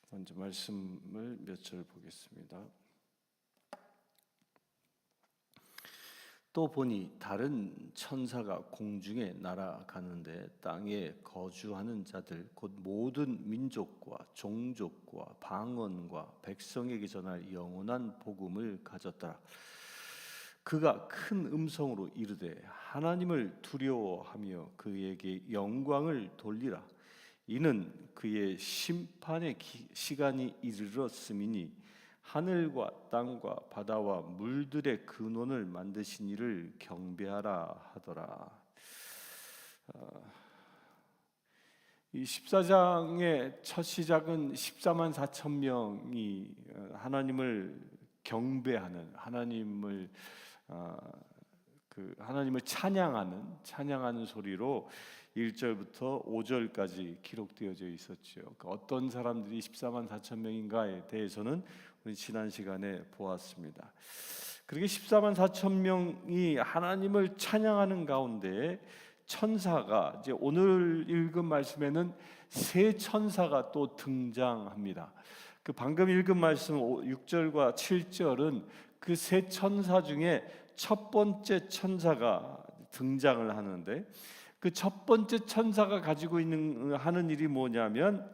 먼저 말씀을 몇 절 보겠습니다. 또 보니 다른 천사가 공중에 날아가는데 땅에 거주하는 자들 곧 모든 민족과 종족과 방언과 백성에게 전할 영원한 복음을 가졌더라. 그가 큰 음성으로 이르되 하나님을 두려워하며 그에게 영광을 돌리라. 이는 그의 심판의 시간이 이르렀음이니 하늘과 땅과 바다와 물들의 근원을 만드신 이를 경배하라 하더라. 이 14장의 첫 시작은 14만 4천 명이 하나님을 경배하는, 하나님을 찬양하는 소리로 1절부터 5절까지 기록되어져 있었죠. 어떤 사람들이 14만 4천 명인가에 대해서는 우리 지난 시간에 보았습니다. 그렇게 14만 4천 명이 하나님을 찬양하는 가운데 천사가, 이제 오늘 읽은 말씀에는 세 천사가 또 등장합니다. 그 방금 읽은 말씀 6절과 7절은 그 세 천사 중에 첫 번째 천사가 등장을 하는데, 그 첫 번째 천사가 가지고 하는 일이 뭐냐면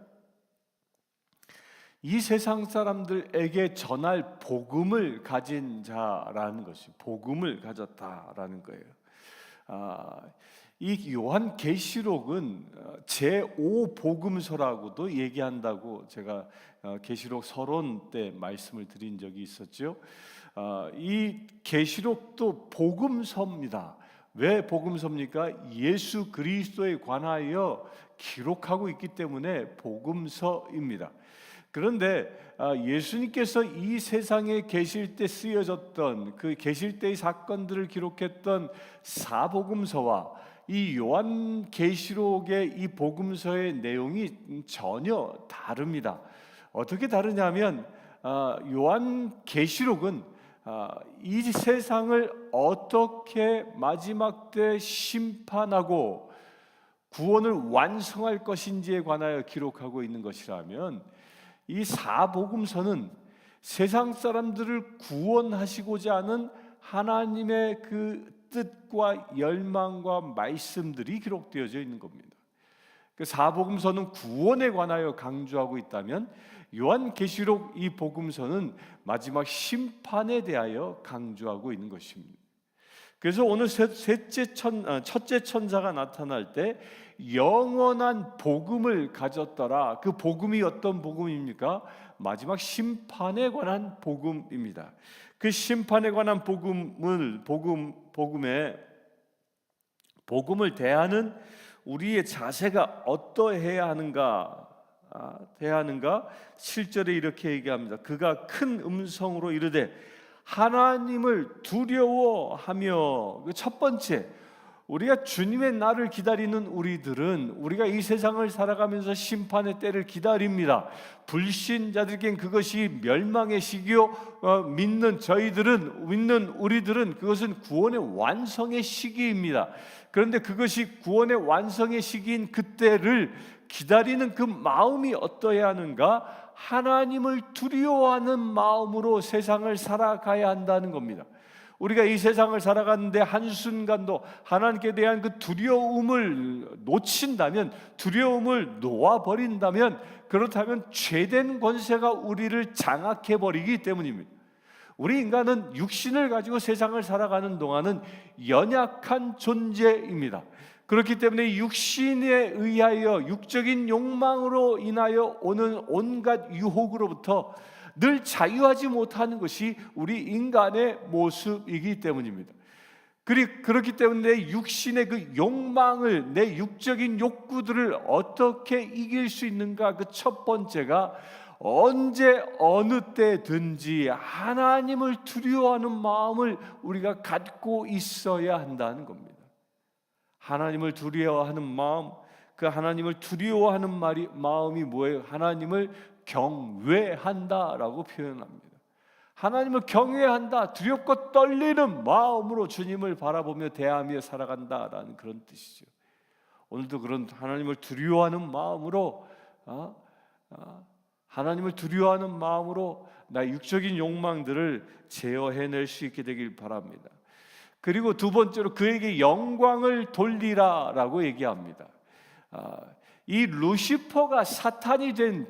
이 세상 사람들에게 전할 복음을 가진 자라는 것이, 복음을 가졌다라는 거예요. 이 요한 계시록은 제5복음서라고도 얘기한다고 제가 계시록 서론 때 말씀을 드린 적이 있었죠. 이 계시록도 복음서입니다. 왜 복음서입니까? 예수 그리스도에 관하여 기록하고 있기 때문에 복음서입니다. 그런데 예수님께서 이 세상에 계실 때 쓰여졌던, 그 계실 때의 사건들을 기록했던 사복음서와 이 요한 계시록의 이 복음서의 내용이 전혀 다릅니다. 어떻게 다르냐면 요한 계시록은 이 세상을 어떻게 마지막 때 심판하고 구원을 완성할 것인지에 관하여 기록하고 있는 것이라면, 이 사복음서는 세상 사람들을 구원하시고자 하는 하나님의 그 뜻과 열망과 말씀들이 기록되어져 있는 겁니다. 그 사복음서는 구원에 관하여 강조하고 있다면 요한계시록 이 복음서는 마지막 심판에 대하여 강조하고 있는 것입니다. 그래서 오늘 첫째 천사가 나타날 때 영원한 복음을 가졌더라. 그 복음이 어떤 복음입니까? 마지막 심판에 관한 복음입니다. 그 심판에 관한 복음을 대하는 우리의 자세가 어떠해야 하는가? 7절에 이렇게 얘기합니다. 그가 큰 음성으로 이르되 하나님을 두려워하며, 첫 번째, 우리가 주님의 날을 기다리는 우리들은, 우리가 이 세상을 살아가면서 심판의 때를 기다립니다. 불신자들에겐 그것이 멸망의 시기요, 믿는 우리들은 그것은 구원의 완성의 시기입니다. 그런데 그것이 구원의 완성의 시기인 그때를 기다리는 그 마음이 어떠해야 하는가? 하나님을 두려워하는 마음으로 세상을 살아가야 한다는 겁니다. 우리가 이 세상을 살아가는데 한순간도 하나님께 대한 그 두려움을 놓친다면, 두려움을 놓아버린다면, 그렇다면 죄된 권세가 우리를 장악해버리기 때문입니다. 우리 인간은 육신을 가지고 세상을 살아가는 동안은 연약한 존재입니다. 그렇기 때문에 육신에 의하여, 육적인 욕망으로 인하여 오는 온갖 유혹으로부터 늘 자유하지 못하는 것이 우리 인간의 모습이기 때문입니다. 그렇기 때문에 육신의 그 욕망을, 내 육적인 욕구들을 어떻게 이길 수 있는가? 그 첫 번째가 언제 어느 때든지 하나님을 두려워하는 마음을 우리가 갖고 있어야 한다는 겁니다. 하나님을 두려워하는 마음, 그 하나님을 두려워하는 마음이 뭐예요? 하나님을 경외한다라고 표현합니다. 하나님을 경외한다, 두렵고 떨리는 마음으로 주님을 바라보며 대하며 살아간다라는 그런 뜻이죠. 오늘도 그런 하나님을 두려워하는 마음으로 하나님을 두려워하는 마음으로 나의 육적인 욕망들을 제어해낼 수 있게 되길 바랍니다. 그리고 두 번째로 그에게 영광을 돌리라라고 얘기합니다. 이 루시퍼가 사탄이 된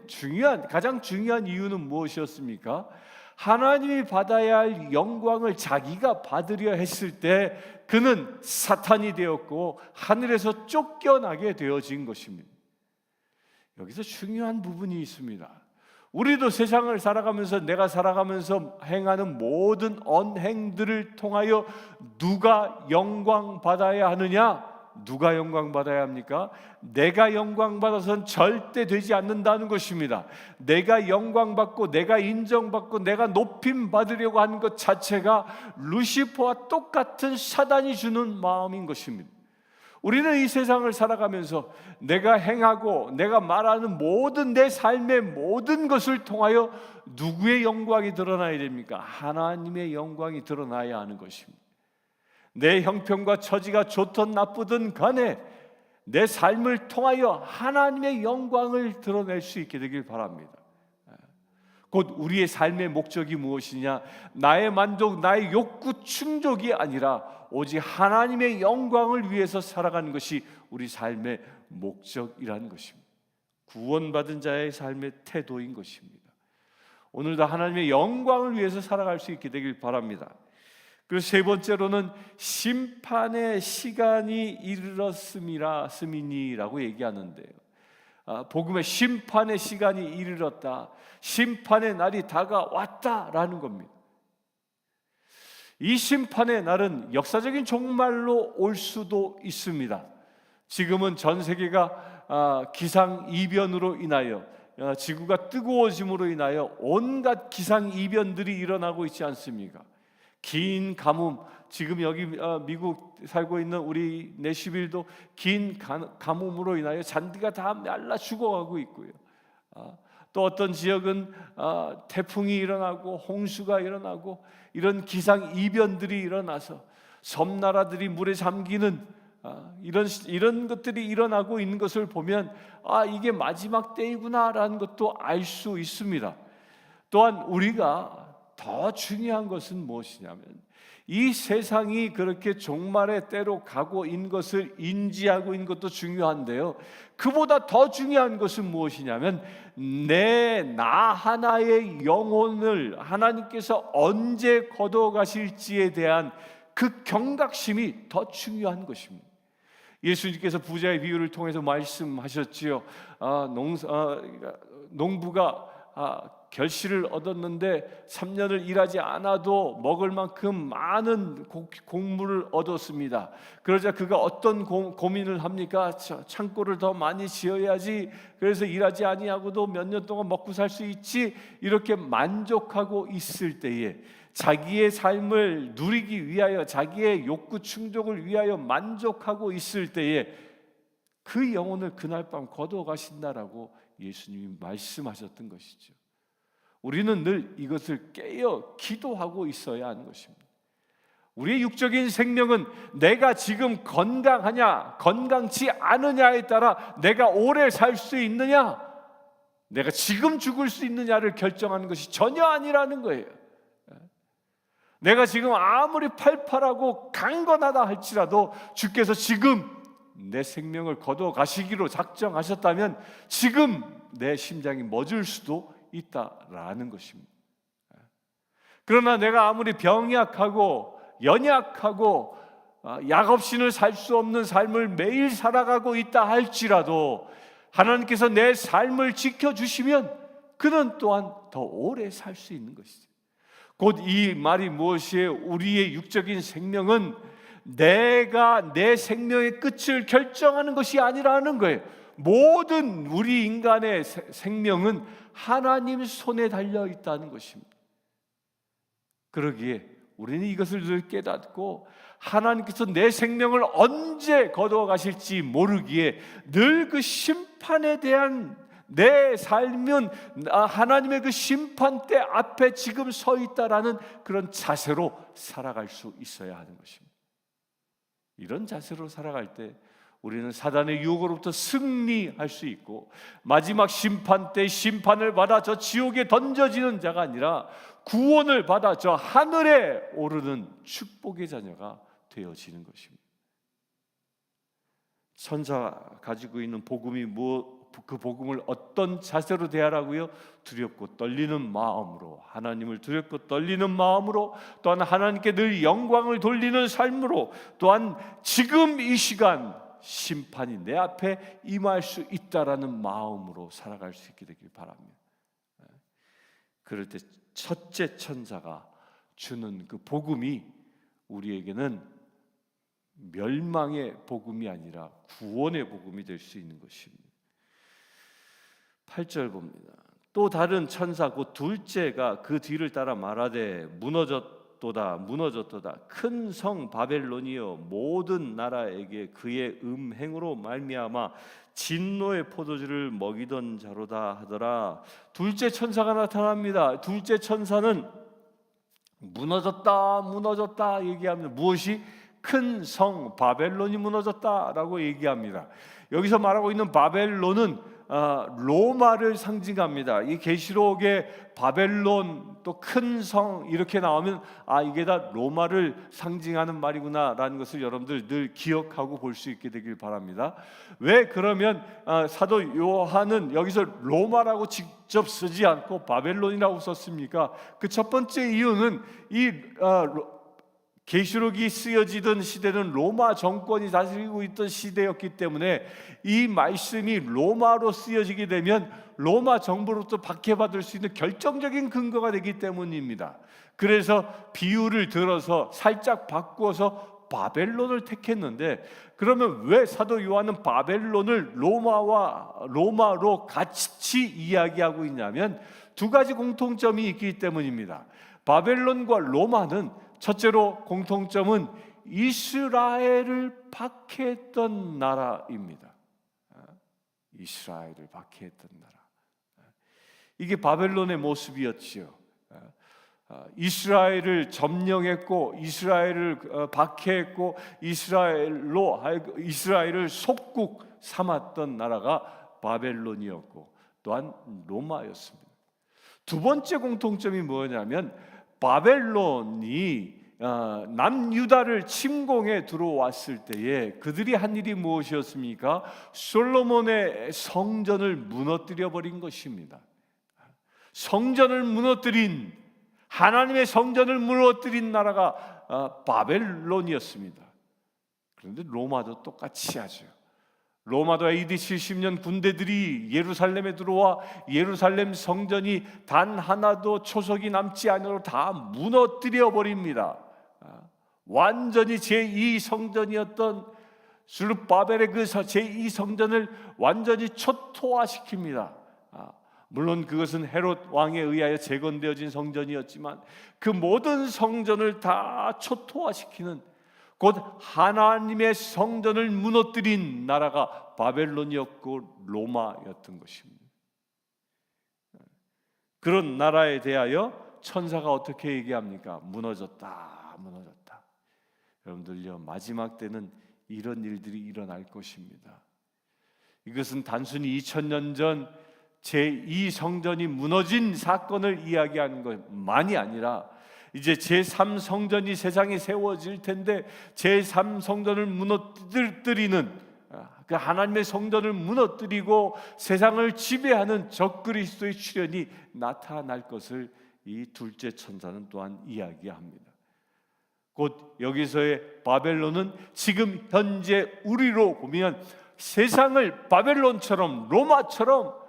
가장 중요한 이유는 무엇이었습니까? 하나님이 받아야 할 영광을 자기가 받으려 했을 때 그는 사탄이 되었고 하늘에서 쫓겨나게 되어진 것입니다. 여기서 중요한 부분이 있습니다. 우리도 세상을 살아가면서 내가 살아가면서 행하는 모든 언행들을 통하여 누가 영광 받아야 하느냐? 누가 영광 받아야 합니까? 내가 영광 받아서는 절대 되지 않는다는 것입니다. 내가 영광 받고 내가 인정받고 내가 높임 받으려고 하는 것 자체가 루시퍼와 똑같은 사단이 주는 마음인 것입니다. 우리는 이 세상을 살아가면서 내가 행하고 내가 말하는 모든 내 삶의 모든 것을 통하여 누구의 영광이 드러나야 됩니까? 하나님의 영광이 드러나야 하는 것입니다. 내 형편과 처지가 좋든 나쁘든 간에 내 삶을 통하여 하나님의 영광을 드러낼 수 있게 되길 바랍니다. 곧 우리의 삶의 목적이 무엇이냐? 나의 만족, 나의 욕구 충족이 아니라 오직 하나님의 영광을 위해서 살아가는 것이 우리 삶의 목적이라는 것입니다. 구원받은 자의 삶의 태도인 것입니다. 오늘도 하나님의 영광을 위해서 살아갈 수 있게 되길 바랍니다. 그리고 세 번째로는 심판의 시간이 이르렀음이니라고 얘기하는데요. 복음의 심판의 시간이 이르렀다, 심판의 날이 다가왔다라는 겁니다. 이 심판의 날은 역사적인 종말로 올 수도 있습니다. 지금은 전 세계가 기상이변으로 인하여 지구가 뜨거워짐으로 인하여 온갖 기상이변들이 일어나고 있지 않습니까? 긴 가뭄, 지금 여기 미국 살고 있는 우리 내시빌도 긴 가뭄으로 인하여 잔디가 다 말라 죽어가고 있고요. 또 어떤 지역은 태풍이 일어나고 홍수가 일어나고 이런 기상 이변들이 일어나서 섬나라들이 물에 잠기는 이런 것들이 일어나고 있는 것을 보면 이게 마지막 때이구나라는 것도 알 수 있습니다. 또한 우리가 더 중요한 것은 무엇이냐면 이 세상이 그렇게 종말의 때로 가고 있는 것을 인지하고 있는 것도 중요한데요, 그보다 더 중요한 것은 무엇이냐면 나 하나의 영혼을 하나님께서 언제 거둬가실지에 대한 그 경각심이 더 중요한 것입니다. 예수님께서 부자의 비유를 통해서 말씀하셨지요. 농부가 결실을 얻었는데 3년을 일하지 않아도 먹을 만큼 많은 곡물을 얻었습니다. 그러자 그가 어떤 고민을 합니까? 창고를 더 많이 지어야지, 그래서 일하지 아니하고도 몇 년 동안 먹고 살 수 있지, 이렇게 만족하고 있을 때에 자기의 삶을 누리기 위하여 자기의 욕구 충족을 위하여 만족하고 있을 때에 그 영혼을 그날 밤 거두어 가신다라고 예수님이 말씀하셨던 것이죠. 우리는 늘 이것을 깨어 기도하고 있어야 하는 것입니다. 우리의 육적인 생명은 내가 지금 건강하냐 건강치 않으냐에 따라 내가 오래 살 수 있느냐, 내가 지금 죽을 수 있느냐를 결정하는 것이 전혀 아니라는 거예요. 내가 지금 아무리 팔팔하고 강건하다 할지라도 주께서 지금 내 생명을 거두어 가시기로 작정하셨다면 지금 내 심장이 멎을 수도 있다라는 것입니다. 그러나 내가 아무리 병약하고 연약하고 약 없이는 살 수 없는 삶을 매일 살아가고 있다 할지라도 하나님께서 내 삶을 지켜주시면 그는 또한 더 오래 살 수 있는 것이죠. 곧 이 말이 무엇이에요? 우리의 육적인 생명은 내가 내 생명의 끝을 결정하는 것이 아니라는 거예요. 모든 우리 인간의 생명은 하나님 손에 달려 있다는 것입니다. 그러기에 우리는 이것을 늘 깨닫고 하나님께서 내 생명을 언제 거두어 가실지 모르기에 늘 그 심판에 대한 내 삶은 하나님의 그 심판대 앞에 지금 서 있다라는 그런 자세로 살아갈 수 있어야 하는 것입니다. 이런 자세로 살아갈 때 우리는 사단의 유혹으로부터 승리할 수 있고 마지막 심판 때 심판을 받아 저 지옥에 던져지는 자가 아니라 구원을 받아 저 하늘에 오르는 축복의 자녀가 되어지는 것입니다. 천사가 가지고 있는 복음이 그 복음을 어떤 자세로 대하라고요? 두렵고 떨리는 마음으로, 하나님을 두렵고 떨리는 마음으로, 또한 하나님께 늘 영광을 돌리는 삶으로, 또한 지금 이 시간 심판이 내 앞에 임할 수 있다라는 마음으로 살아갈 수 있게 되길 바랍니다. 그럴 때 첫째 천사가 주는 그 복음이 우리에게는 멸망의 복음이 아니라 구원의 복음이 될 수 있는 것입니다. 8절 봅니다. 또 다른 천사 곧 둘째가 그 뒤를 따라 말하되 무너졌도다 큰 성 바벨론이여 모든 나라에게 그의 음행으로 말미암아 진노의 포도주를 먹이던 자로다 하더라. 둘째 천사가 나타납니다. 둘째 천사는 무너졌다 얘기합니다. 무엇이? 큰 성 바벨론이 무너졌다라고 얘기합니다. 여기서 말하고 있는 바벨론은 로마를 상징합니다. 이 계시록에 바벨론 또 큰 성 이렇게 나오면 이게 다 로마를 상징하는 말이구나라는 것을 여러분들 늘 기억하고 볼 수 있게 되길 바랍니다. 왜 그러면 사도 요한은 여기서 로마라고 직접 쓰지 않고 바벨론이라고 썼습니까? 그 첫 번째 이유는 이 계시록이 쓰여지던 시대는 로마 정권이 다스리고 있던 시대였기 때문에 이 말씀이 로마로 쓰여지게 되면 로마 정부로부터 박해받을 수 있는 결정적인 근거가 되기 때문입니다. 그래서 비유를 들어서 살짝 바꾸어서 바벨론을 택했는데, 그러면 왜 사도 요한은 바벨론을 로마로 같이 이야기하고 있냐면 두 가지 공통점이 있기 때문입니다. 바벨론과 로마는 첫째로 공통점은 이스라엘을 박해했던 나라입니다. 이스라엘을 박해했던 나라. 이게 바벨론의 모습이었지요. 이스라엘을 점령했고 이스라엘을 박해했고 이스라엘을 속국 삼았던 나라가 바벨론이었고 또한 로마였습니다. 두 번째 공통점이 뭐냐면 바벨론이 남유다를 침공해 들어왔을 때에 그들이 한 일이 무엇이었습니까? 솔로몬의 성전을 무너뜨려 버린 것입니다. 성전을 무너뜨린, 하나님의 성전을 무너뜨린 나라가 바벨론이었습니다. 그런데 로마도 똑같이 하죠. 로마도 AD 70년 군대들이 예루살렘에 들어와 예루살렘 성전이 단 하나도 초석이 남지 않으로 다 무너뜨려 버립니다. 완전히 제2 성전이었던 스룹바벨의 그 제2 성전을 완전히 초토화시킵니다. 물론 그것은 헤롯 왕에 의하여 재건되어진 성전이었지만 그 모든 성전을 다 초토화시키는, 곧 하나님의 성전을 무너뜨린 나라가 바벨론이었고 로마였던 것입니다. 그런 나라에 대하여 천사가 어떻게 얘기합니까? 무너졌다. 여러분들요, 마지막 때는 이런 일들이 일어날 것입니다. 이것은 단순히 2000년 전 제2성전이 무너진 사건을 이야기하는 것만이 아니라 이제 제3성전이 세상에 세워질 텐데 제3성전을 무너뜨리는, 그 하나님의 성전을 무너뜨리고 세상을 지배하는 적그리스도의 출현이 나타날 것을 이 둘째 천사는 또한 이야기합니다. 곧 여기서의 바벨론은 지금 현재 우리로 보면 세상을 바벨론처럼 로마처럼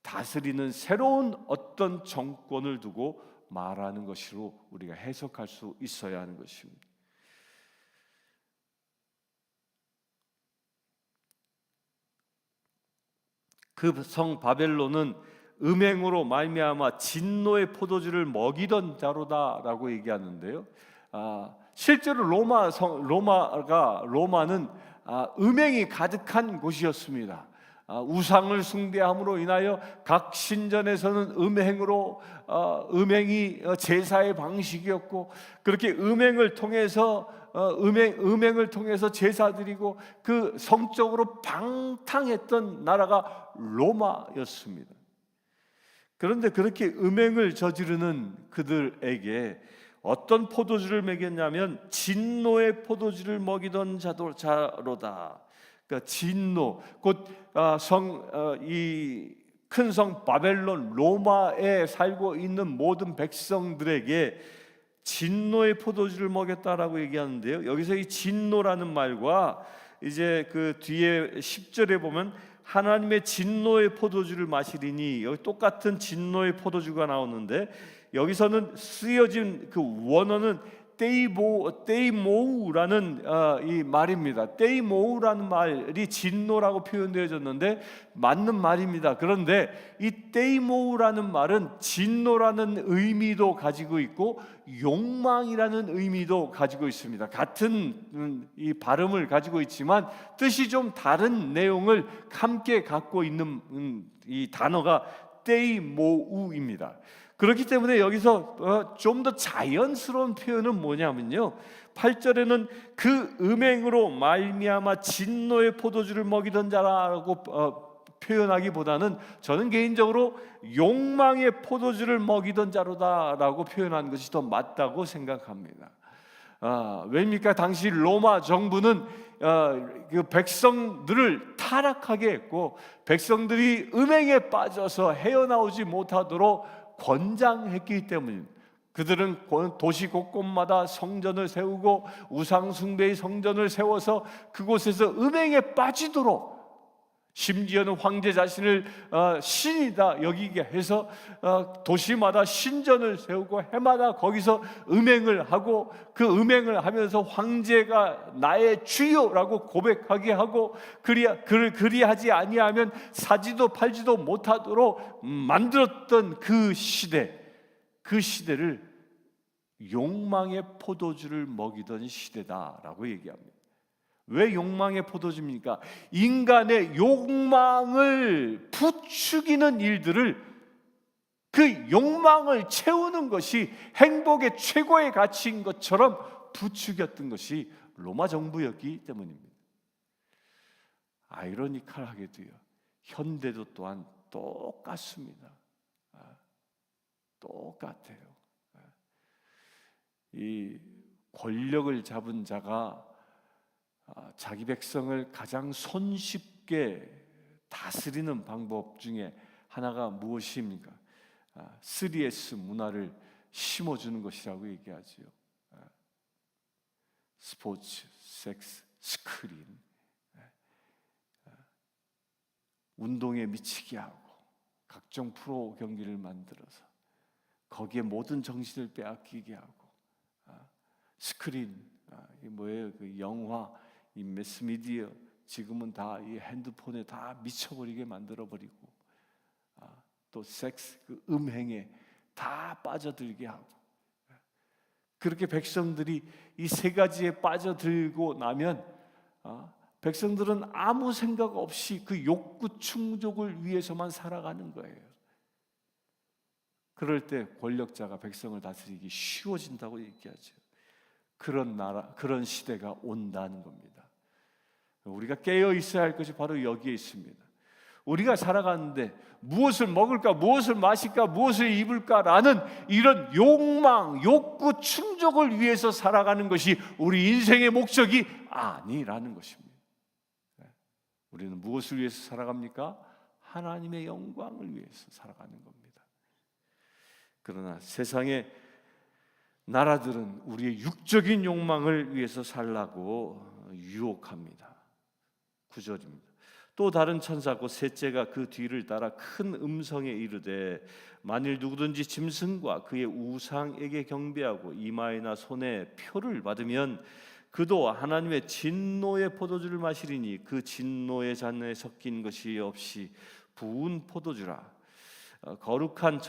다스리는 새로운 어떤 정권을 두고 말하는 것으로 우리가 해석할 수 있어야 하는 것입니다. 그 성 바벨론은 음행으로 말미암아 진노의 포도주를 먹이던 자로다라고 얘기하는데요. 실제로 로마는 음행이 가득한 곳이었습니다. 우상을 숭배함으로 인하여 각 신전에서는 음행이 제사의 방식이었고, 그렇게 음행을 통해서 음행을 통해서 제사 드리고 그 성적으로 방탕했던 나라가 로마였습니다. 그런데 그렇게 음행을 저지르는 그들에게 어떤 포도주를 먹였냐면 진노의 포도주를 먹이던 자로다. 그러니까 진노, 곧 이 큰 성 바벨론 로마에 살고 있는 모든 백성들에게 진노의 포도주를 먹였다라고 얘기하는데요. 여기서 이 진노라는 말과 이제 그 뒤에 10절에 보면 하나님의 진노의 포도주를 마시리니, 여기 똑같은 진노의 포도주가 나오는데 여기서는 쓰여진 그 원어는 데이모우라는 이 말입니다. 데이모우라는 말이 진노라고 표현되어졌는데 맞는 말입니다. 그런데 이 데이모우라는 말은 진노라는 의미도 가지고 있고 욕망이라는 의미도 가지고 있습니다. 같은 이 발음을 가지고 있지만 뜻이 좀 다른 내용을 함께 갖고 있는 이 단어가 데이모우입니다. 그렇기 때문에 여기서 좀 더 자연스러운 표현은 뭐냐면요, 8절에는 그 음행으로 말미암아 진노의 포도주를 먹이던 자라고 표현하기보다는 저는 개인적으로 욕망의 포도주를 먹이던 자로다라고 표현한 것이 더 맞다고 생각합니다. 왜입니까? 당시 로마 정부는 그 백성들을 타락하게 했고 백성들이 음행에 빠져서 헤어나오지 못하도록 권장했기 때문입니다. 그들은 도시 곳곳마다 성전을 세우고 우상 숭배의 성전을 세워서 그곳에서 음행에 빠지도록, 심지어는 황제 자신을 신이다 여기게 해서 도시마다 신전을 세우고 해마다 거기서 음행을 하고 그 음행을 하면서 황제가 나의 주요라고 고백하게 하고 그리하지 아니하면 사지도 팔지도 못하도록 만들었던 그 시대를 욕망의 포도주를 먹이던 시대다라고 얘기합니다. 왜 욕망의 포도주입니까? 인간의 욕망을 부추기는 일들을, 그 욕망을 채우는 것이 행복의 최고의 가치인 것처럼 부추겼던 것이 로마 정부였기 때문입니다. 아이러니컬하게도요, 현대도 또한 똑같습니다. 똑같아요. 이 권력을 잡은 자가 자기 백성을 가장 손쉽게 다스리는 방법 중에 하나가 무엇입니까? 3S 문화를 심어주는 것이라고 얘기하지요. 스포츠, 섹스, 스크린, 운동에 미치게 하고 각종 프로 경기를 만들어서 거기에 모든 정신을 빼앗기게 하고, 스크린, 이 뭐예요? 그 영화, 이 매스미디어, 지금은 다 이 핸드폰에 다 미쳐버리게 만들어버리고, 또 섹스, 그 음행에 다 빠져들게 하고, 그렇게 백성들이 이 세 가지에 빠져들고 나면 백성들은 아무 생각 없이 그 욕구 충족을 위해서만 살아가는 거예요. 그럴 때 권력자가 백성을 다스리기 쉬워진다고 얘기하죠. 그런 나라, 그런 시대가 온다는 겁니다. 우리가 깨어 있어야 할 것이 바로 여기에 있습니다. 우리가 살아가는데 무엇을 먹을까, 무엇을 마실까, 무엇을 입을까라는 이런 욕망, 욕구 충족을 위해서 살아가는 것이 우리 인생의 목적이 아니라는 것입니다. 우리는 무엇을 위해서 살아갑니까? 하나님의 영광을 위해서 살아가는 겁니다. 그러나 세상의 나라들은 우리의 육적인 욕망을 위해서 살라고 유혹합니다. 9절입니다. 또 다른 천사고 셋째가 그 뒤를 따라 큰 음성에 이르되 만일 누구든지 짐승과 그의 우상에게 경배하고 이마에나 손에 표를 받으면 그도 하나님의 진노의 포도주를 마시리니 그 진노의 잔에 섞인 것이 없이 부은 포도주라. 거룩한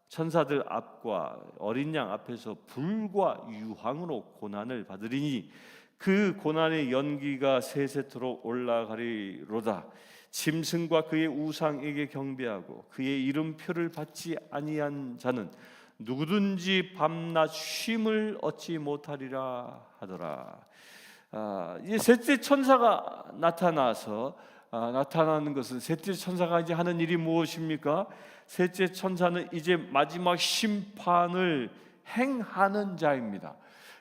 천사들 앞과 어린 양 앞에서 불과 유황으로 고난을 받으리니 그 고난의 연기가 세세토록 올라가리로다. 짐승과 그의 우상에게 경배하고 그의 이름표를 받지 아니한 자는 누구든지 밤낮 쉼을 얻지 못하리라 하더라. 이제 셋째 천사가 나타나는 것은, 셋째 천사가 이제 하는 일이 무엇입니까? 셋째 천사는 이제 마지막 심판을 행하는 자입니다.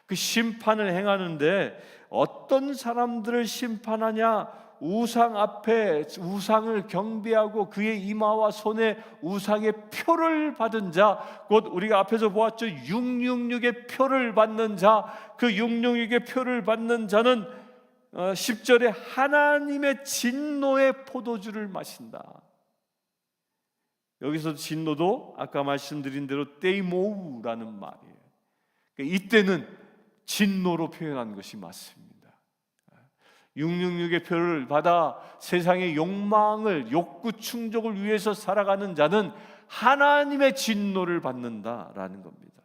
그 심판을 행하는데 어떤 사람들을 심판하냐? 우상 앞에 우상을 경배하고 그의 이마와 손에 우상의 표를 받은 자, 곧 우리가 앞에서 보았죠, 666의 표를 받는 자. 그 666의 표를 받는 자는 10절에 하나님의 진노의 포도주를 마신다. 여기서 진노도 아까 말씀드린 대로 데이모우라는 말이에요. 그러니까 이때는 진노로 표현한 것이 맞습니다. 666의 표를 받아 세상의 욕구 충족을 위해서 살아가는 자는 하나님의 진노를 받는다라는 겁니다.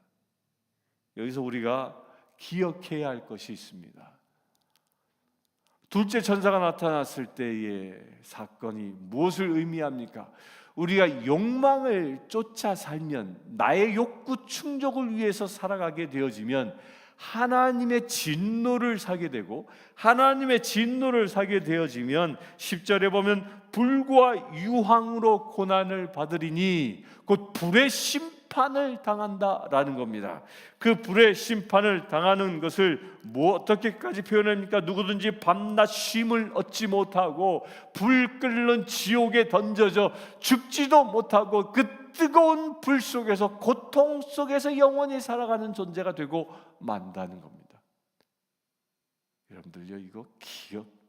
여기서 우리가 기억해야 할 것이 있습니다. 둘째 천사가 나타났을 때의 사건이 무엇을 의미합니까? 우리가 욕망을 쫓아 살면, 나의 욕구 충족을 위해서 살아가게 되어지면 하나님의 진노를 사게 되고, 하나님의 진노를 사게 되어지면 10절에 보면 불과 유황으로 고난을 받으리니 곧 불의 심판을 당한다라는 겁니다. 그 불의 심판을 당하는 것을 어떻게까지 표현합니까? 누구든지 밤낮 쉼을 얻지 못하고 불 끓는 지옥에 던져져 죽지도 못하고 그 뜨거운 불 속에서, 고통 속에서 영원히 살아가는 존재가 되고 만다는 겁니다. 여러분들요, 이거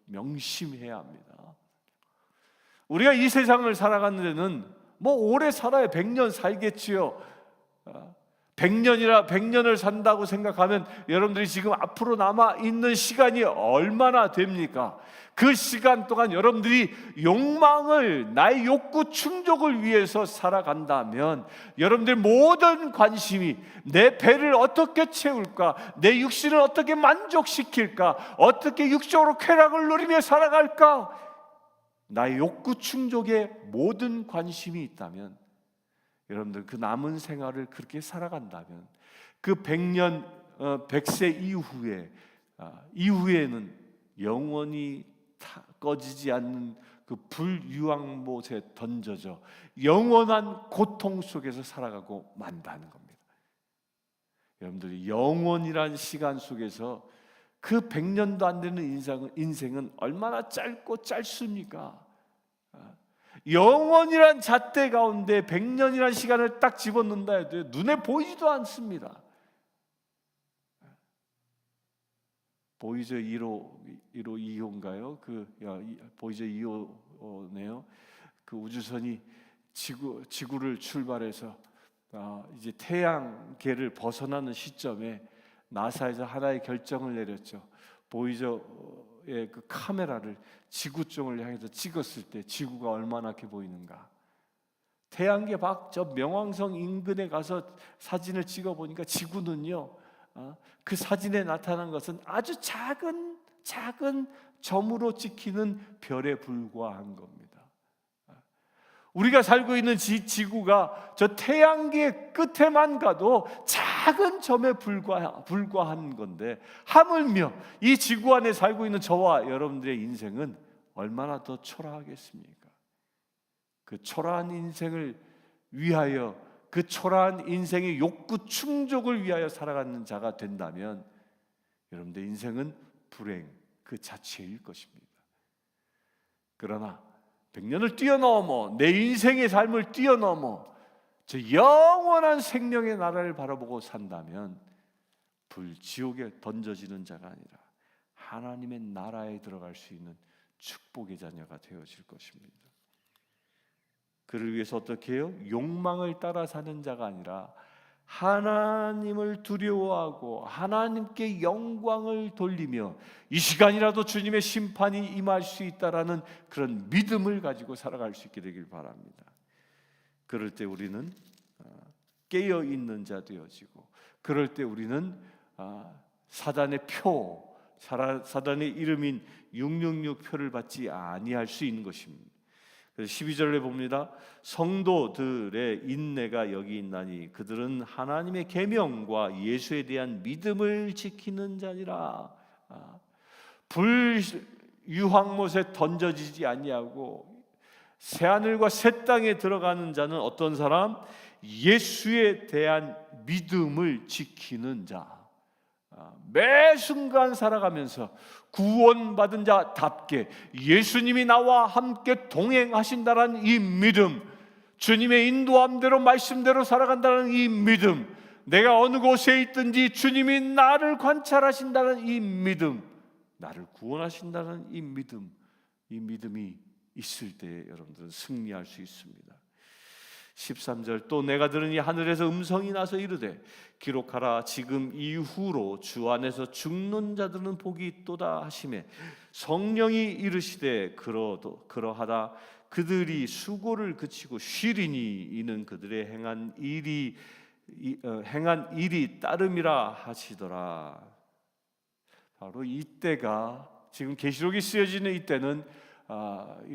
명심해야 합니다. 우리가 이 세상을 살아가는 데는 오래 살아야 100년 살겠지요. 100년을 산다고 생각하면 여러분들이 지금 앞으로 남아있는 시간이 얼마나 됩니까? 그 시간 동안 여러분들이 나의 욕구 충족을 위해서 살아간다면 여러분들 모든 관심이 내 배를 어떻게 채울까, 내 육신을 어떻게 만족시킬까, 어떻게 육적으로 쾌락을 누리며 살아갈까, 나의 욕구 충족에 모든 관심이 있다면, 여러분들 그 남은 생활을 그렇게 살아간다면 그 100세 이후에는 영원히 꺼지지 않는 그 불유황못에 던져져 영원한 고통 속에서 살아가고 만다는 겁니다. 여러분들이 영원이란 시간 속에서 그 100년도 안 되는 인생은 얼마나 짧고 짧습니까? 영원이란 잣대 가운데 100년이란 시간을 딱 집어넣는다 해도 눈에 보이지도 않습니다. 보이저 1호2호인가요? 보이저 2호네요. 그 우주선이 지구를 출발해서 이제 태양계를 벗어나는 시점에 나사에서 하나의 결정을 내렸죠. 보이저의 그 카메라를 지구 쪽을 향해서 찍었을 때 지구가 얼마나 커 보이는가. 태양계 밖 저 명왕성 인근에 가서 사진을 찍어 보니까 지구는요, 그 사진에 나타난 것은 아주 작은 점으로 찍히는 별에 불과한 겁니다. 우리가 살고 있는 지구가 저 태양계 끝에만 가도 작은 점에 불과한 건데, 하물며 이 지구 안에 살고 있는 저와 여러분들의 인생은 얼마나 더 초라하겠습니까? 그 초라한 인생을 위하여, 그 초라한 인생의 욕구 충족을 위하여 살아가는 자가 된다면 여러분들의 인생은 불행 그 자체일 것입니다. 그러나 100년을 뛰어넘어, 내 인생의 삶을 뛰어넘어 저 영원한 생명의 나라를 바라보고 산다면 불지옥에 던져지는 자가 아니라 하나님의 나라에 들어갈 수 있는 축복의 자녀가 되어질 것입니다. 그를 위해서 어떻게 해요? 욕망을 따라 사는 자가 아니라 하나님을 두려워하고 하나님께 영광을 돌리며 이 시간이라도 주님의 심판이 임할 수 있다라는 그런 믿음을 가지고 살아갈 수 있게 되길 바랍니다. 그럴 때 우리는 깨어 있는 자 되어지고, 그럴 때 우리는 사단의 이름인 666 표를 받지 아니할 수 있는 것입니다. 그래서 12절에 봅니다. 성도들의 인내가 여기 있나니 그들은 하나님의 계명과 예수에 대한 믿음을 지키는 자니라. 불유황못에 던져지지 아니하고 새하늘과 새 땅에 들어가는 자는 어떤 사람? 예수에 대한 믿음을 지키는 자. 매 순간 살아가면서 구원받은 자답게 예수님이 나와 함께 동행하신다는 이 믿음, 주님의 인도함대로 말씀대로 살아간다는 이 믿음, 내가 어느 곳에 있든지 주님이 나를 관찰하신다는 이 믿음, 나를 구원하신다는 이 믿음, 이 믿음이 있을 때 여러분들은 승리할 수 있습니다. 13절 또 내가 들으니 하늘에서 음성이 나서 이르되 기록하라 지금 이후로 주 안에서 죽는 자들은 복이 있도다 하시매 성령이 이르시되 그러하다 그들이 수고를 그치고 쉬리니 이는 그들의 행한 일이 따름이라 하시더라. 바로 이때가 지금 계시록이 쓰여지는 이때는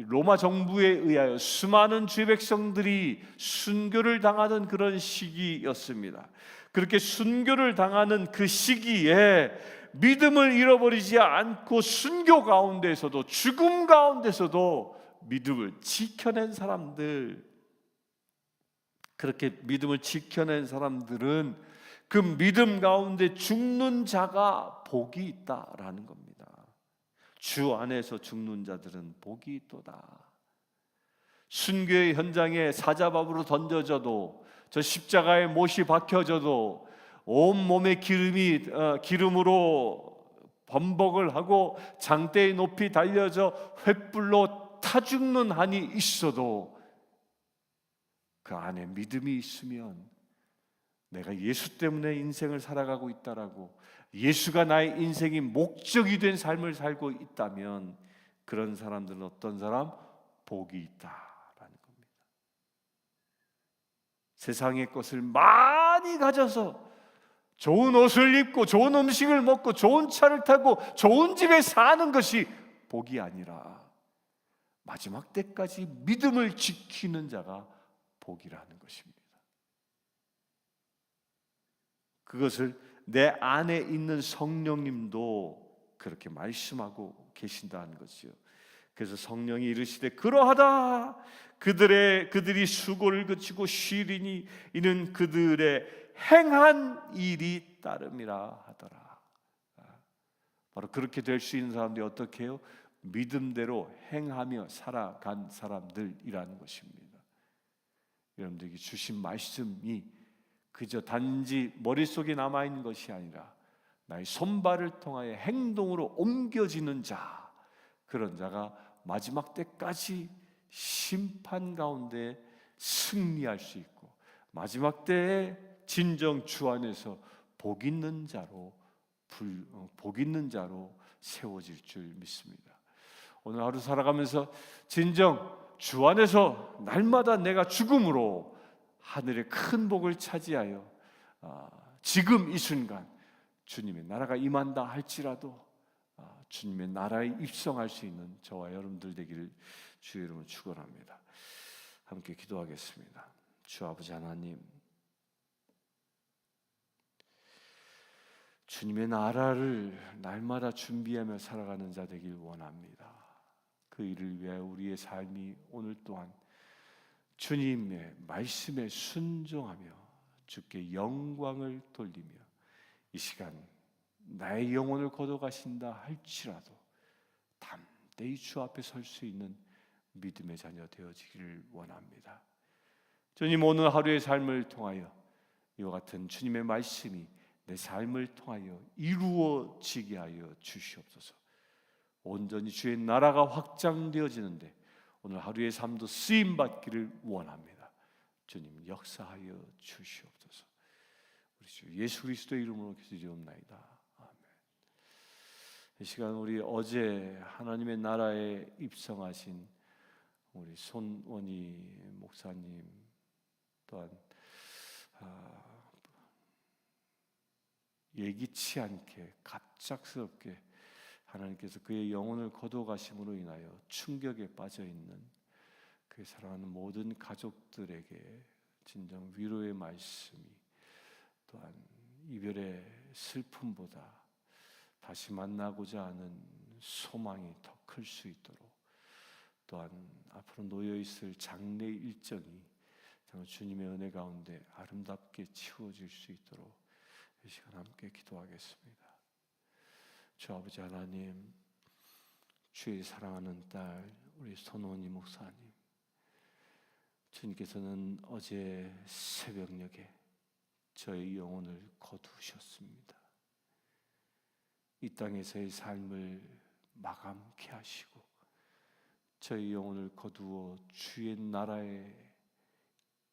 로마 정부에 의하여 수많은 주의 백성들이 순교를 당하는 그런 시기였습니다. 그렇게 순교를 당하는 그 시기에 믿음을 잃어버리지 않고 순교 가운데서도 죽음 가운데서도 믿음을 지켜낸 사람들, 그렇게 믿음을 지켜낸 사람들은 그 믿음 가운데 죽는 자가 복이 있다라는 겁니다. 주 안에서 죽는 자들은 복이 있도다. 순교의 현장에 사자밥으로 던져져도 저 십자가에 못이 박혀져도 온몸에 기름으로 범벅을 하고 장대에 높이 달려져 횃불로 타 죽는 한이 있어도 그 안에 믿음이 있으면 내가 예수 때문에 인생을 살아가고 있다라고, 예수가 나의 인생의 목적이 된 삶을 살고 있다면 그런 사람들은 어떤 사람? 복이 있다라는 겁니다. 세상의 것을 많이 가져서 좋은 옷을 입고 좋은 음식을 먹고 좋은 차를 타고 좋은 집에 사는 것이 복이 아니라 마지막 때까지 믿음을 지키는 자가 복이라는 것입니다. 그것을 내 안에 있는 성령님도 그렇게 말씀하고 계신다는 것이요. 그래서 성령이 이르시되 그러하다 그들이 수고를 그치고 쉬리니 이는 그들의 행한 일이 따름이라 하더라. 바로 그렇게 될 수 있는 사람들이 어떻게 해요? 믿음대로 행하며 살아간 사람들이라는 것입니다. 여러분들에게 주신 말씀이 그저 단지 머릿속에 남아있는 것이 아니라 나의 손발을 통하여 행동으로 옮겨지는 자, 그런 자가 마지막 때까지 심판 가운데 승리할 수 있고 마지막 때에 진정 주 안에서 복 있는 자로 세워질 줄 믿습니다. 오늘 하루 살아가면서 진정 주 안에서 날마다 내가 죽음으로 하늘의 큰 복을 차지하여 지금 이 순간 주님의 나라가 임한다 할지라도 주님의 나라에 입성할 수 있는 저와 여러분들 되기를 주의 이름으로 축원합니다. 함께 기도하겠습니다. 주 아버지 하나님, 주님의 나라를 날마다 준비하며 살아가는 자 되길 원합니다. 그 일을 위해 우리의 삶이 오늘 또한 주님의 말씀에 순종하며 주께 영광을 돌리며 이 시간 나의 영혼을 거둬가신다 할지라도 담대히 주 앞에 설 수 있는 믿음의 자녀 되어지기를 원합니다. 주님, 오늘 하루의 삶을 통하여 이와 같은 주님의 말씀이 내 삶을 통하여 이루어지게 하여 주시옵소서. 온전히 주의 나라가 확장되어지는데 오늘 하루의 삶도 쓰임받기를 원합니다. 주님 역사하여 주시옵소서. 우리 주 예수 그리스도의 이름으로 기도드리옵나이다. 아멘. 이 시간 우리 어제 하나님의 나라에 입성하신 우리 손원희 목사님 또한 예기치 않게 갑작스럽게 하나님께서 그의 영혼을 거둬가심으로 인하여 충격에 빠져 있는 그 사랑하는 모든 가족들에게 진정 위로의 말씀이, 또한 이별의 슬픔보다 다시 만나고자 하는 소망이 더 클 수 있도록, 또한 앞으로 놓여 있을 장례 일정이 정말 주님의 은혜 가운데 아름답게 치워질 수 있도록 이 시간 함께 기도하겠습니다. 주 아버지 하나님, 주의 사랑하는 딸 우리 손원희 목사님, 주님께서는 어제 새벽녘에 저의 영혼을 거두셨습니다. 이 땅에서의 삶을 마감케 하시고 저희 영혼을 거두어 주의 나라에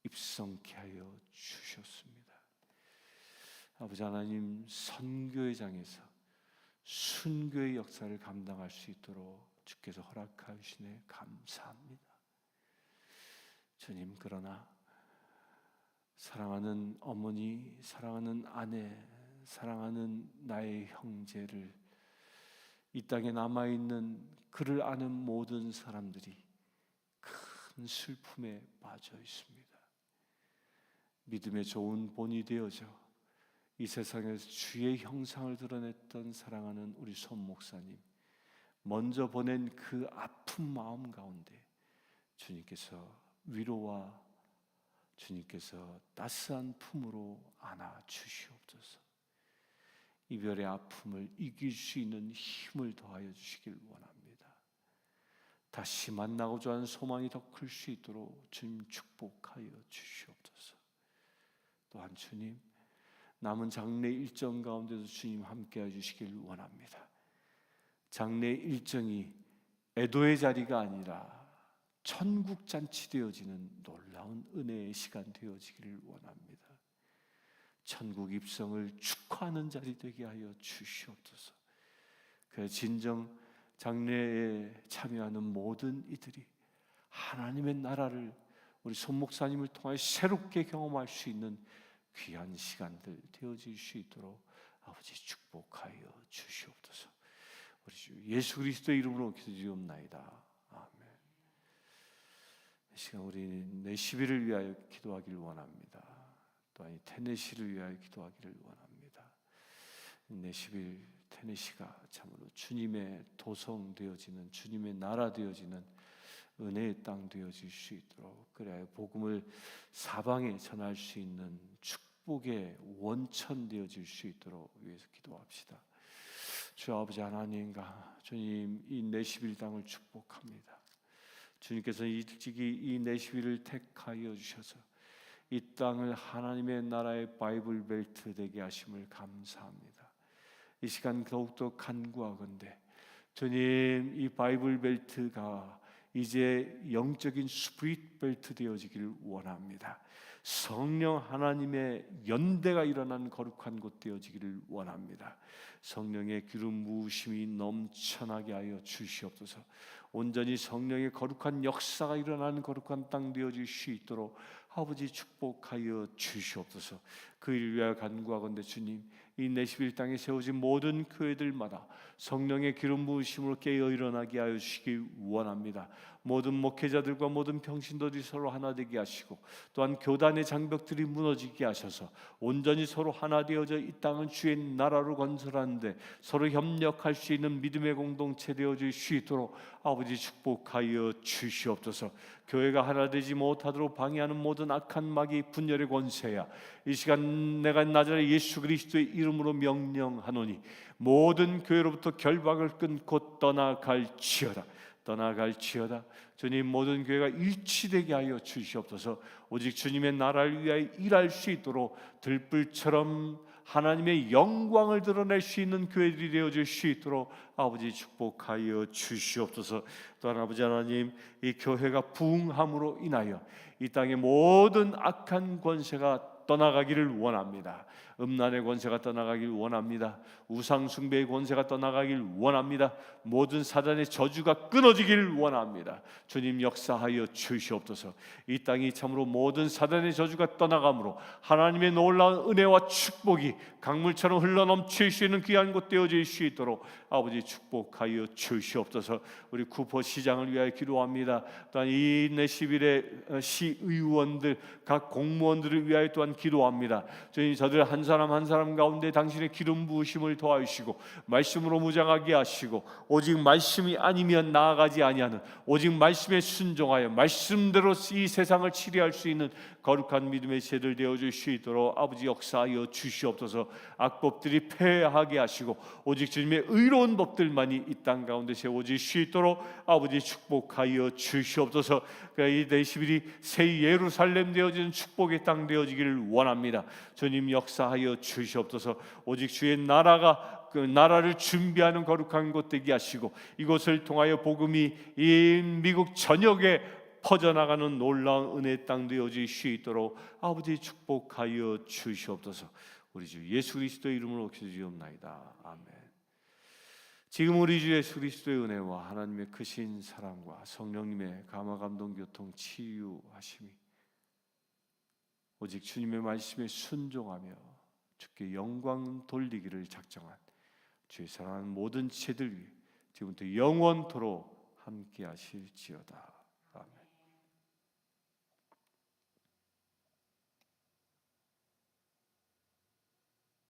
입성케 하여 주셨습니다. 아버지 하나님, 선교의 장에서 순교의 역사를 감당할 수 있도록 주께서 허락하시네 감사합니다. 주님, 그러나 사랑하는 어머니, 사랑하는 아내, 사랑하는 나의 형제를, 이 땅에 남아있는 그를 아는 모든 사람들이 큰 슬픔에 빠져 있습니다. 믿음의 좋은 본이 되어져 이 세상에서 주의 형상을 드러냈던 사랑하는 우리 손 목사님, 먼저 보낸 그 아픈 마음 가운데 주님께서 위로와 주님께서 따스한 품으로 안아 주시옵소서. 이별의 아픔을 이길 수 있는 힘을 더하여 주시길 원합니다. 다시 만나고자 하는 소망이 더 클 수 있도록 주님 축복하여 주시옵소서. 또한 주님, 남은 장례 일정 가운데도 주님 함께해 주시길 원합니다. 장례 일정이 애도의 자리가 아니라 천국 잔치 되어지는 놀라운 은혜의 시간 되어지기를 원합니다. 천국 입성을 축하하는 자리 되게 하여 주시옵소서. 그 진정 장례에 참여하는 모든 이들이 하나님의 나라를 우리 손 목사님을 통해 새롭게 경험할 수 있는 귀한 시간들 되어질 수 있도록 아버지 축복하여 주시옵소서. 우리 주 예수 그리스도의 이름으로 기도드리옵나이다. 아멘. 이 시간 우리 내시비를 위하여 기도하길 원합니다. 또한 테네시를 위하여 기도하기를 원합니다. 내시빌 테네시가 참으로 주님의 도성 되어지는, 주님의 나라 되어지는 은혜의 땅 되어질 수 있도록, 그래야 복음을 사방에 전할 수 있는 축복의 원천 되어질 수 있도록 위해서 기도합시다. 주 아버지 하나님과 주님, 이 내시빌 땅을 축복합니다. 주님께서 일찍이 이 내시빌을 택하여 주셔서 이 땅을 하나님의 나라의 바이블 벨트 되게 하심을 감사합니다. 이 시간 더욱더 간구하건대 주님, 이 바이블 벨트가 이제 영적인 스피릿 벨트 되어지기를 원합니다. 성령 하나님의 연대가 일어나는 거룩한 곳 되어지기를 원합니다. 성령의 기름 부으심이 넘쳐나게 하여 주시옵소서. 온전히 성령의 거룩한 역사가 일어나는 거룩한 땅 되어질 수 있도록 아버지 축복하여 주시옵소서. 그 일 위하여 간구하건대 주님, 이 내시빌 땅에 세워진 모든 교회들마다 성령의 기름 부으심으로 깨어 일어나게 하여 주시기 원합니다. 모든 목회자들과 모든 평신도들이 서로 하나 되게 하시고, 또한 교단의 장벽들이 무너지게 하셔서 온전히 서로 하나 되어져 이 땅은 주의 나라로 건설하는데 서로 협력할 수 있는 믿음의 공동체 되어질 수 있도록 아버지 축복하여 주시옵소서. 교회가 하나 되지 못하도록 방해하는 모든 악한 마귀 분열의 권세야, 이 시간 내가 나자렛 예수 그리스도의 이름으로 명령하노니 모든 교회로부터 결박을 끊고 떠나갈지어다. 떠나갈지어다. 주님, 모든 교회가 일치되게 하여 주시옵소서. 오직 주님의 나라를 위하여 일할 수 있도록 들불처럼 하나님의 영광을 드러낼 수 있는 교회들이 되어질 수 있도록 아버지 축복하여 주시옵소서. 또한 아버지 하나님, 이 교회가 부흥함으로 인하여 이 땅의 모든 악한 권세가 떠나가기를 원합니다. 음란의 권세가 떠나가기를 원합니다. 우상 숭배의 권세가 떠나가기를 원합니다. 모든 사단의 저주가 끊어지기를 원합니다. 주님 역사하여 주시옵소서. 이 땅이 참으로 모든 사단의 저주가 떠나가므로 하나님의 놀라운 은혜와 축복이 강물처럼 흘러넘칠 수 있는 귀한 곳 되어질 수 있도록 아버지 축복하여 주시옵소서. 우리 구포시장을 위하여 기도합니다. 또한 이 인내 10일의 시의원들 각 공무원들을 위하여 또한 기도합니다. 주님, 저들 한 사람 한 사람 가운데 당신의 기름 부으심을 더하시고 말씀으로 무장하게 하시고 오직 말씀이 아니면 나아가지 아니하는 오직 말씀에 순종하여 말씀대로 이 세상을 치리할 수 있는 거룩한 믿음의 세들 되어줄 수 있도록 아버지 역사하여 주시옵소서. 악법들이 패하게 하시고 오직 주님의 의로운 법들만이 이 땅 가운데 세워질 수 있도록 아버지 축복하여 주시옵소서. 이 내10일이 새 예루살렘 되어지는 축복의 땅 되어지기를 원합니다. 주님 역사하여 주시옵소서. 오직 주의 나라가 그 나라를 준비하는 거룩한 곳 되게 하시고 이곳을 통하여 복음이 이 미국 전역에 퍼져나가는 놀라운 은혜의 땅 되어질 수 있도록 아버지 축복하여 주시옵소서. 우리 주 예수 그리스도의 이름으로 기도드리옵나이다. 아멘. 지금 우리 주 예수 그리스도의 은혜와 하나님의 크신 사랑과 성령님의 감화 감동 교통 치유하심이 오직 주님의 말씀에 순종하며 주께 영광 돌리기를 작정한 주의 사랑하는 모든 지체들 위해 지금부터 영원토록 함께 하실지어다.